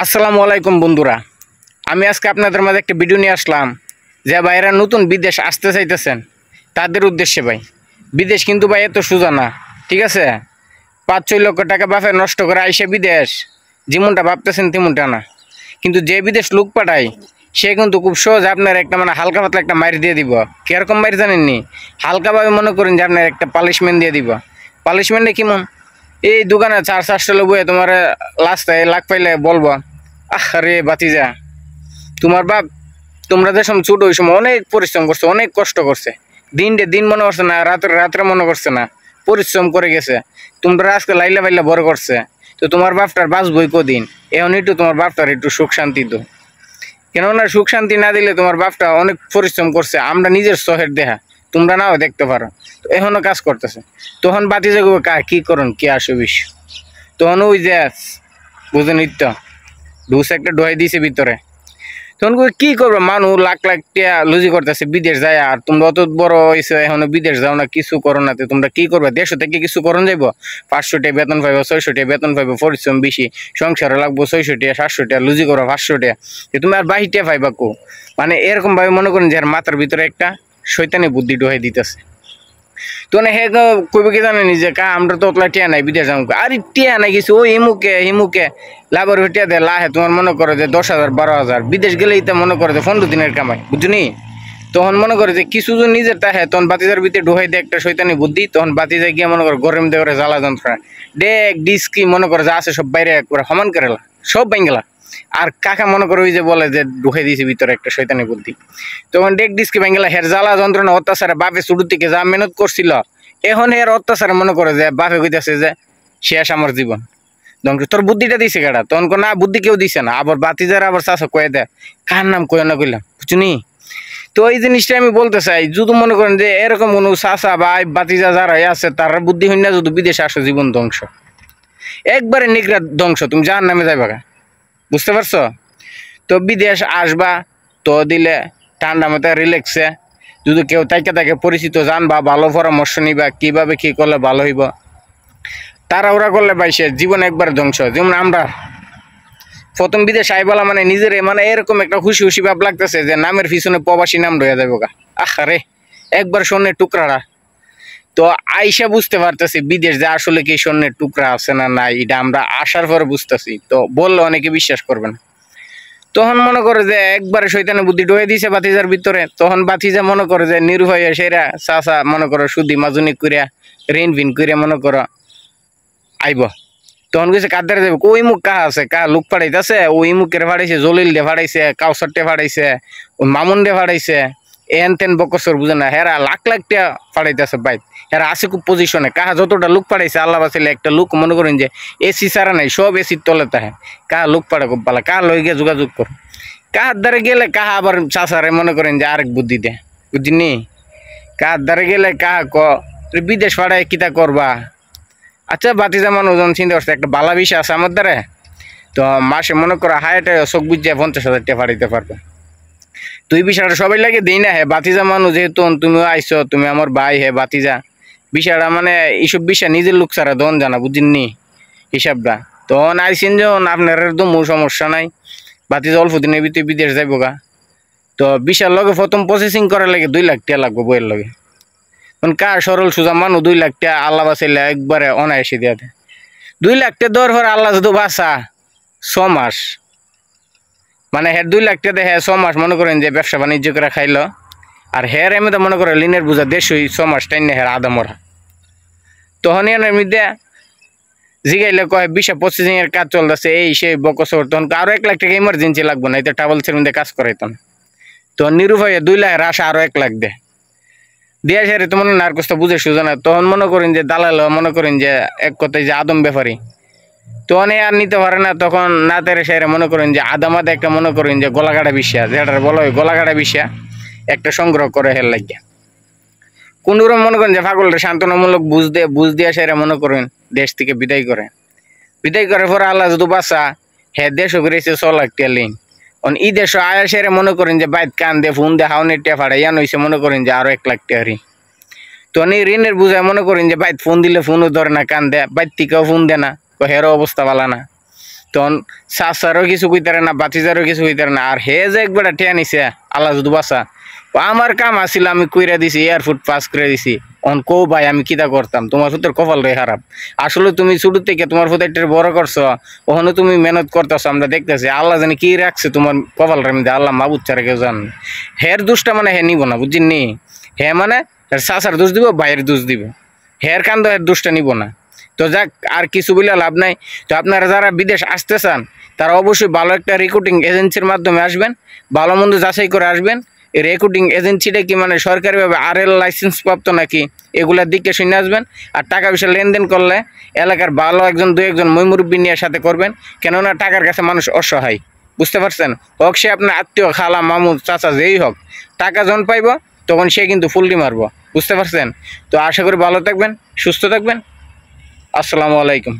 আসসালামু আলাইকুম বন্ধুরা, আমি আজকে আপনাদের মাঝে একটা ভিডিও নিয়ে আসলাম যে ভাইরা নতুন বিদেশ আসতে চাইতেছেন তাদের উদ্দেশ্যে। ভাই বিদেশ কিন্তু ভাই এত সোজা না, ঠিক আছে? 5-6 লক্ষ টাকা বাফে নষ্ট করে আইসে বিদেশ যেমনটা ভাবতেছেন তেমনটা না। কিন্তু যে বিদেশ লোক পাঠায় সে কিন্তু খুব সহজ আপনার একটা হালকা পাতলা একটা মাইর দিয়ে দিব। কীরকম মাইর জানেননি? হালকাভাবে মনে করেন যে আপনার একটা পালিশমেন্ট দিয়ে দিব। পালিশমেন্টে কেমন? এই দোকানে 4-5টা লোক তোমার লাস্টে লাখ পাইলে বলবো, আরে বাতিজা তোমার বাপ তোমরা যে সময় ছোট ওই সময় অনেক পরিশ্রম করছে, অনেক কষ্ট করছে, দিন মনে করছে না, রাত্রে মনে করছে না, পরিশ্রম করে গেছে, তোমরা আজকে লাইলা বাইলা বড় করছে। তো তোমার বাপটার বাঁচবই কদিন, এখন একটু তোমার বাপটার একটু সুখ শান্তি দো। কেননা সুখ শান্তি না দিলে তোমার বাপটা অনেক পরিশ্রম করছে, আমরা নিজের শহর দেখা, তোমরা নাও দেখতে পারো। তো এখনও কাজ করতেছে। তখন বাতিজা কি করুন কি আসো বিষ, তখন ওই যে বুঝে নিত্য ঢুস একটা ডোয়াই দিয়েছে ভিতরে। তখন কি করবো, মানুষ লাখ লাখ টাকা লুজি করতেছে বিদেশ যায়, আর তোমরা অত বড় হয়েছে এখনো বিদেশ যাও না, কিছু করো না। তোমরা কি করবে? দেশ থেকে কিছু করণ যাইব? 500 টাকা বেতন পাইব, 600 টাকা বেতন পাইব, পরিশ্রম বেশি, সংসারে লাগবো 600 টাকা 700 টাকা, লুজি করো 500 টাকা, তুমি আর বাহির টাকা পাইবা কো? এরকম ভাবে মনে করেন যে মাথার ভিতরে একটা শয়তানি বুদ্ধি ডোহাই দিতেছে। তো হে কইব কি জানেন যে আমরা তো অতলা টিয়া নাই বিদেশ যাবো, আরে টিয়া নাই কিছু, ওই হিমুকে লাভের টিয়া দেয় লাহে, তোমার মনে করো যে 10,000 12,000, বিদেশ গেলেই তো মনে করো যে 15 দিনের কামাই, বুঝলি? তখন মনে করে যে কিছু জন নিজের তাহে, তখন বাতিজার ভিতরে ঢোহাই দেয় একটা শৈতানি বুদ্ধি। তখন বাতিজা গিয়ে মনে করো গরম দিয়ে করে জ্বালা যন্ত্রণা ডেক ডিস্কি মনে করে যা আছে সব বাইরে করে সমান করে সব বাইঙ্গলা। আর কাকা মনে করে ওই যে বলে যে ঢুকাই দিয়েছে ভিতরে একটা শৈতানি বুদ্ধি। তখন ডেক ডিস্কি বাইঙ্গলা হের জ্বালা যন্ত্রণা অত্যাচারে বাপে শুরু থেকে যা মেহনত করছিল, এখন এর অত্যাচারে মনে করে যে বাপে কইতেছে যে শেষ আমার জীবন। তোর বুদ্ধিটা দিছে কেডা? তখন না বুদ্ধি কেউ দিছে না, আবার বাতিজারা আবার চাষা কয়ে দেয়, কার নাম কয়ে না কইলাম, বুঝুনি? তো এই জিনিসটা আমি বলতে চাই, যদি মনে করেন যে এরকম কোনো চাষা বা বাতিজা যারা আছে তারা বুদ্ধি হইন না, যদি বিদেশে আসো জীবন ধ্বংস, একবারে নিকরা ধ্বংস, তুমি যার নামে যাইবা। বুঝতে পারছো? তো বিদেশ আসবা তো দিলে ঠান্ডা মতো রিল্যাক্সে, যদি কেউ তাকে পরিচিত জানবা, ভালো পরামর্শ নিবা কিভাবে কি করলে ভালো হইব। তারা ওরা করলে বাইসে জীবন একবার ধ্বংস। যেমন আমরা প্রথম বিদেশ আইবালা নিজের এরকম একটা খুশি ভাব লাগতেছে যে নামের পিছনে প্রবাসী নাম রয়ে যাবো গা, আরে একবার স্বর্ণের টুকরারা। তো আইসা বুঝতে পারতেছি বিদেশ যে আসলে কি স্বর্ণের টুকরা আছে না নাই, এটা আমরা আসার পরে বুঝতেছি। তো বললে অনেকে বিশ্বাস করবে না। তখন মনে করে যে একবারে শয়তানের বুদ্ধি ঢুকে দিয়েছে বাতিজার ভিতরে। তখন বাতিজা মনে করে যে নির্ভয় সেরা চাষা মনে করো সুদি মাজুনি করিয়া ঋণ ভিন করিয়া মনে করো আইব। তখন গেছে কাদ্দারে যাবে, ওই মুখ কাহা আছে, কাহা লোক ফাড়াইতেছে, ওই মুখের ফাড়াইছে, জলিল ডে ফাড়াইছে, কাউসারটে ফাড়াইছে, ওই মামুন ডে ফাড়াইছে, এন তেন বকসর বুঝে না, হেরা লাখ লাখ টাকা ফাড়াইতেছে বাইক। হেরা আছে খুব পজিশনে, কাহা যতটা লোক পাঠাইছে আল্লাহ বাঁচাইলে একটা লোক মনে করেন যে এসি সারা নাই, সব এসির তলে তাহে, কাহা লোক পাড়া খুব ভালো, কাহা লই গিয়ে যোগাযোগ কর। কাহার দ্বারে গেলে কাহা আবার চাষারে মনে করেন যে আরেক বুদ্ধি দেয়, বুঝিনি? কাহার দ্বারে গেলে কাহা বিদেশ পাড়ায় কিতা করবা। আচ্ছা বাতিজা ওজন চিন্তা করছে একটা বালা বিষয় আছে আমার দ্বারা, তো মাসে মনে করো হায়াটা চোখ বুঝে 50,000 টাকা ফাড়াইতে পারবে। তুই বিষয়টা সবাই লাগে দিই না, হে বাতিজা যেহেতু তুমি আইসো, তুমি আমার ভাই, হে বাতিজা বিষয়টা এইসব বিষয় নিজের লোক ছাড়া দন জানা, বুঝিনি হিসাবটা। তখন আইসেন যখন আপনার একদম সমস্যা নাই, বাতিজা অল্প দিনের ভিতরে বিদেশ যাইব গা। তো বিশাল লগে প্রথম প্রসেসিং করার লাগে 2 লাখ টাকা লাগবে বইয়ের লগে। কার সরল সোজা 2 লাখ টাকা আল্লাহ বাঁচাইলে একবারে অনায়াসে দিয়া দেয়। 2 লাখ টাকা দেওয়ার পর আল্লাহ যদি বাঁচা 6 মাস, হের 2 লাখ টাকা দেয় 6 মাস মনে করেন যে ব্যবসা বাণিজ্য করে খাইলো। আর হের এমনি মনে করে লিনের বোঝা 150 মাস টাইম হের আদা মরা। তখন এর মধ্যে জিগাইলে কয় বিষা প্রসেসিং এর কাজ চলতেছে, এই সেই বকসর। তখন আরো 1 লাখ টাকা ইমার্জেন্সি লাগবে না, এটা ট্রাভেলসের মধ্যে কাজ করাইতাম। তো নিরুপায় 2 লাখের আশা আরো 1 লাখ দেয় দিয়া সারে তো মনে না আর কষ্ট বুঝে সুঝে না। তখন মনে করেন যে দালাল মনে করেন যে এক কথায় যে আদম ব্যাপারী, তখন আর নিতে পারে না। তখন না তেরে সাইরে মনে করেন যে আদামাদা একটা মনে করেন যে গলাকাটা বিষা, যেটা বলা হয় গলাকাটা বিষা, একটা সংগ্রহ করে হের লাগিয়া কোনরকম মনে করেন যে পাগলটা সান্ত্বনামূলক বুঝ দিয়া সাইরে মনে করেন দেশ থেকে বিদায় করার পর আল্লাহ যদি বাঁচা হ্যাঁ দেশও করেছে 6 লাখ টাকা লিন। ই দেশ আয়া সেরে মনে করেন যে বাইত কান দে ফোন দে হাওনের টিয়া ফাড়া ইয়ান হয়েছে মনে করেন যে আরো 1 লাখ টাকা ঋণ। তো ঋণের বুঝায় মনে করেন যে বাইত ফোন দিলে ফোনও ধরে না, কান দে, বাইত থেকেও ফোন দে না, হেরো অবস্থা ভালো না। তখন চাচারও কিছু কইতারে না, বাতিজারও কিছু কইতারে না। আর হে যে একবার টেয়া নিছে, আল্লাহ যদি বাঁচা, আমার কাম আছিল আমি কইরা দিছি, এয়ারফোর্ট পাস করে দিছি। অন কো ভাই আমি কিতা করতাম, তোমার ফুতের কপাল রে খারাপ। আসলে তুমি ছোট থেকে তোমার ফুতে একটা বড় করছো, ওখানে তুমি মেহনত করতেছো, আমরা দেখতেছি। আল্লাহ জানি কি রাখছে তোমার কপালটার মধ্যে, আল্লাহ মাবুদ ছাড়া কেউ জান। হের দোষটা মানে হে নিব না, বুঝিনি? হে মানে চাচার দোষ দিব, ভাইয়ের দোষ দিব, হের কান্দ হের দোষটা নিব না। তো যাক, আর কিছু বলে লাভ নাই। তো আপনারা যারা বিদেশ আসতে চান তারা অবশ্যই ভালো একটা রিক্রুটিং এজেন্সির মাধ্যমে আসবেন, ভালো মন্দ যাচাই করে আসবেন। এই রিক্রুটিং এজেন্সিটা কি মানে সরকারিভাবে RL লাইসেন্স প্রাপ্ত নাকি, এগুলার দিকে শুনে আসবেন। আর টাকা পয়সা লেনদেন করলে এলাকার ভালো একজন দুই একজন মুরব্বী নিয়ে সাথে করবেন, কেননা টাকার কাছে মানুষ অসহায়, বুঝতে পারছেন? হোক সে আপনার আত্মীয়, খালা, মামু, চাচা, যেই হোক, টাকা যখন পাইব তখন সে কিন্তু ফুলটি মারবো, বুঝতে পারছেন? তো আশা করি ভালো থাকবেন, সুস্থ থাকবেন। আসসালামু আলাইকুম।